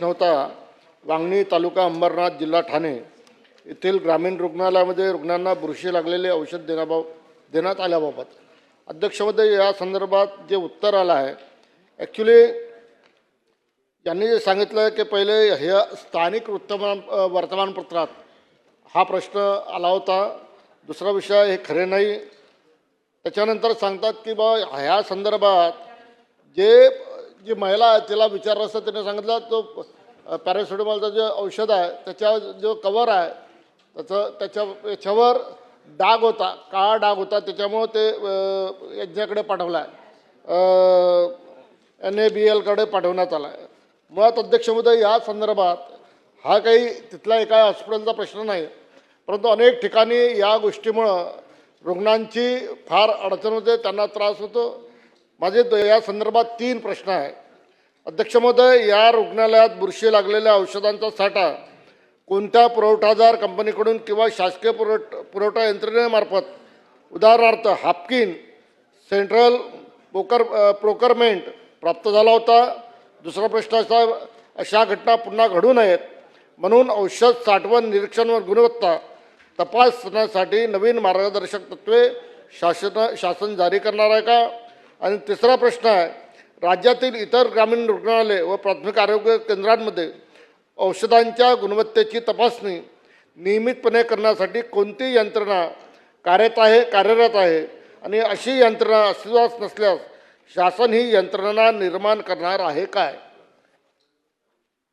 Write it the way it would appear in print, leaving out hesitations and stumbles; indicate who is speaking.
Speaker 1: प्रश्न होता वांगणी तालुका अंबरनाथ जिल्हा ठाणे येथील ग्रामीण रुग्णालयामध्ये रुग्णांना बुरशी लागलेले औषध देण्यात आल्याबाबत अध्यक्षमध्ये या संदर्भात जे उत्तर आलं आहे ॲक्च्युली यांनी जे सांगितलं की पहिले हे स्थानिक वर्तमानपत्रात हा प्रश्न आला होता, दुसरा विषय हे खरे नाही। त्याच्यानंतर सांगतात की बा ह्या संदर्भात जी महिला आहे तिला विचारलं असतं त्याने सांगितलं तो पॅरासिटामॉलचं जे औषध आहे त्याच्या जो कवर आहे याच्यावर डाग होता, काळा डाग होता, त्याच्यामुळं ते यांच्याकडे पाठवला आहे, NABL पाठवण्यात आला आहे। मुळात अध्यक्ष महोदय या संदर्भात हा काही तिथला एका हॉस्पिटलचा प्रश्न नाही, परंतु अनेक ठिकाणी या गोष्टीमुळं रुग्णांची फार अडचण होते, त्यांना त्रास होतो। माझे या संदर्भात 3 प्रश्न आहे अध्यक्ष महोदय। या रुग्णालयात बुरशी लागलेल्या औषधांचा साठा कोणत्या पुरवठादार कंपनीकडून किंवा शासकीय पुरवठा यंत्रणेमार्फत उदाहरणार्थ हापकिन सेंट्रल प्रोकरमेंट प्राप्त झाला होता? दुसरा प्रश्न अशा घटना पुन्हा घडू नयेत म्हणून औषध साठवण निरीक्षण व गुणवत्ता तपासण्यासाठी नवीन मार्गदर्शक तत्त्वे शासन जारी करणार आहे का? आणि तिसरा प्रश्न आहे राज्यातील इतर ग्रामीण रुग्णालय व प्राथमिक आरोग्य केंद्रांमध्ये औषधांच्या गुणवत्तेची तपासणी नियमितपणे करण्यासाठी कोणती यंत्रणा कार्यरत आहे आणि अशी यंत्रणा अस्तित्वात नसल्यास शासन ही यंत्रणा निर्माण करणार आहे काय?